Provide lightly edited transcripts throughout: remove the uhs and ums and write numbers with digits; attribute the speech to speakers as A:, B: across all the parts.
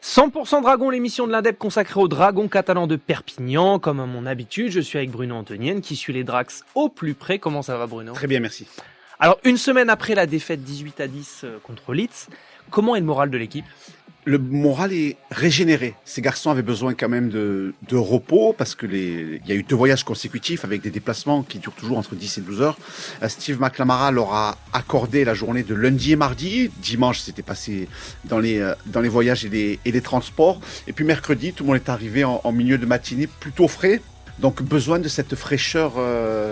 A: 100% Dragon, l'émission de l'Indep consacrée aux Dragons catalans de Perpignan. Comme à mon habitude, je suis avec Bruno Antonienne qui suit les Drax au plus près. Comment ça va, Bruno ?
B: Très bien, merci.
A: Alors, une semaine après la défaite 18-10 contre Leeds, comment est le moral de l'équipe ?
B: Le moral est régénéré. Ces garçons avaient besoin quand même de repos parce que il y a eu 2 voyages consécutifs avec des déplacements qui durent toujours entre 10 et 12 heures. Steve McNamara leur a accordé la journée de lundi et mardi. Dimanche, c'était passé dans les voyages et les transports. Et puis mercredi, tout le monde est arrivé en milieu de matinée plutôt frais. Donc besoin de cette fraîcheur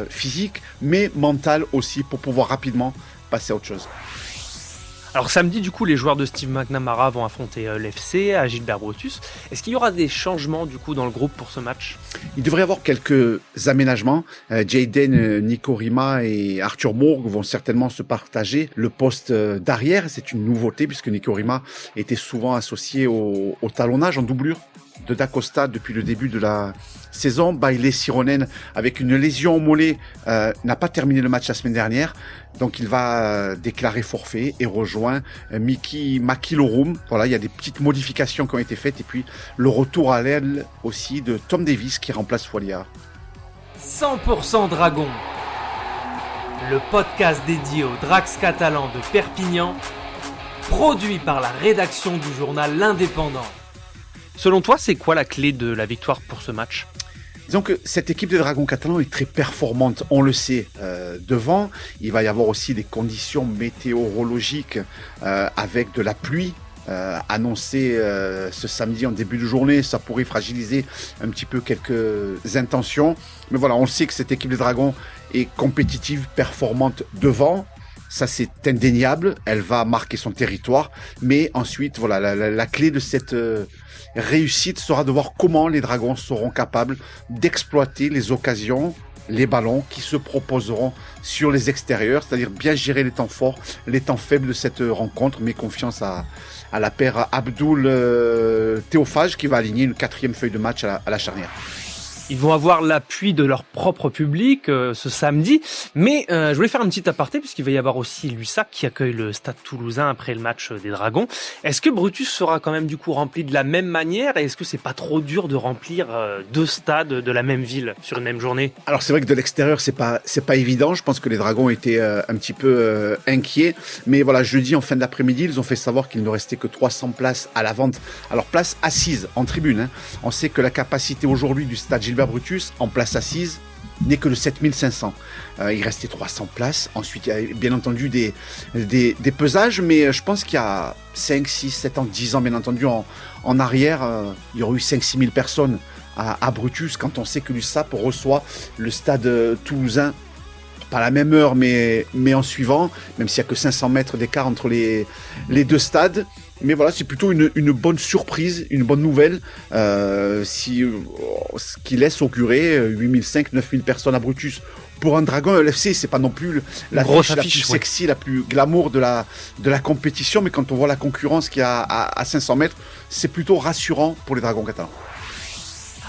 B: physique, mais mentale aussi pour pouvoir rapidement passer à autre chose.
A: Alors samedi, du coup, les joueurs de Steve McNamara vont affronter l'FC à Gilbert Brutus. Est-ce qu'il y aura des changements du coup dans le groupe pour ce match ?
B: Il devrait y avoir quelques aménagements. Jayden, Nico Rima et Arthur Moore vont certainement se partager le poste d'arrière. C'est une nouveauté puisque Nico Rima était souvent associé au talonnage en doublure de Da Costa depuis le début de la saison. Bailey Sironen, avec une lésion au mollet, n'a pas terminé le match la semaine dernière. Donc il va déclarer forfait et rejoint Miki Makilorum. Voilà, il y a des petites modifications qui ont été faites. Et puis le retour à l'aile aussi de Tom Davis qui remplace Folia.
C: 100% Dragon, le podcast dédié aux Drax catalans de Perpignan, produit par la rédaction du journal L'Indépendant.
A: Selon toi, c'est quoi la clé de la victoire pour ce match ?
B: Disons que cette équipe de Dragons catalans est très performante, on le sait. Devant, il va y avoir aussi des conditions météorologiques avec de la pluie annoncée ce samedi en début de journée. Ça pourrait fragiliser un petit peu quelques intentions. Mais voilà, on sait que cette équipe de Dragons est compétitive, performante devant. Ça, c'est indéniable. Elle va marquer son territoire. Mais ensuite, voilà, la clé de cette réussite sera de voir comment les Dragons seront capables d'exploiter les occasions, les ballons qui se proposeront sur les extérieurs, c'est-à-dire bien gérer les temps forts, les temps faibles de cette rencontre, mais confiance à la paire Abdoul Théophage qui va aligner une 4e feuille de match à la charnière.
A: Ils vont avoir l'appui de leur propre public ce samedi, mais je voulais faire un petit aparté puisqu'il va y avoir aussi l'USAC qui accueille le Stade Toulousain après le match des Dragons. Est-ce que Brutus sera quand même du coup rempli de la même manière et est-ce que c'est pas trop dur de remplir 2 stades de la même ville sur une même journée ?
B: Alors c'est vrai que de l'extérieur c'est pas évident. Je pense que les Dragons étaient un petit peu inquiets, mais voilà, jeudi en fin d'après-midi ils ont fait savoir qu'il ne restait que 300 places à la vente. Alors places assises en tribune. Hein. On sait que la capacité aujourd'hui du stade Gilbert Brutus en place assise n'est que de 7500. Il restait 300 places. Ensuite, il y a bien entendu des pesages, mais je pense qu'il y a 5, 6, 7 ans, 10 ans, bien entendu, en arrière, il y aurait eu 5-6 000 personnes à Brutus quand on sait que l'USAP reçoit le stade toulousain. Pas à la même heure, mais en suivant, même s'il n'y a que 500 mètres d'écart entre les 2 stades. Mais voilà, c'est plutôt une bonne surprise, une bonne nouvelle, ce qui laisse augurer 8500, 9000 personnes à Brutus. Pour un Dragon, LFC, c'est pas non plus l'affiche la plus sexy, la plus glamour de la compétition, mais quand on voit la concurrence qu'il y a à 500 mètres, c'est plutôt rassurant pour les Dragons catalans.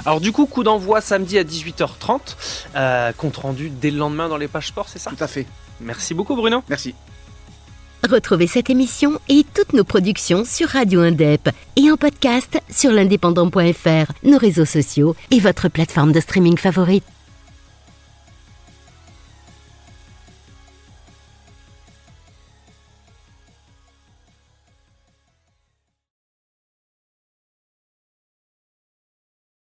A: Alors du coup, coup d'envoi samedi à 18h30, compte rendu dès le lendemain dans les pages sport, c'est ça ?
B: Tout à fait.
A: Merci beaucoup Bruno.
B: Merci.
D: Retrouvez cette émission et toutes nos productions sur Radio Indep et en podcast sur l'indépendant.fr, nos réseaux sociaux et votre plateforme de streaming favorite.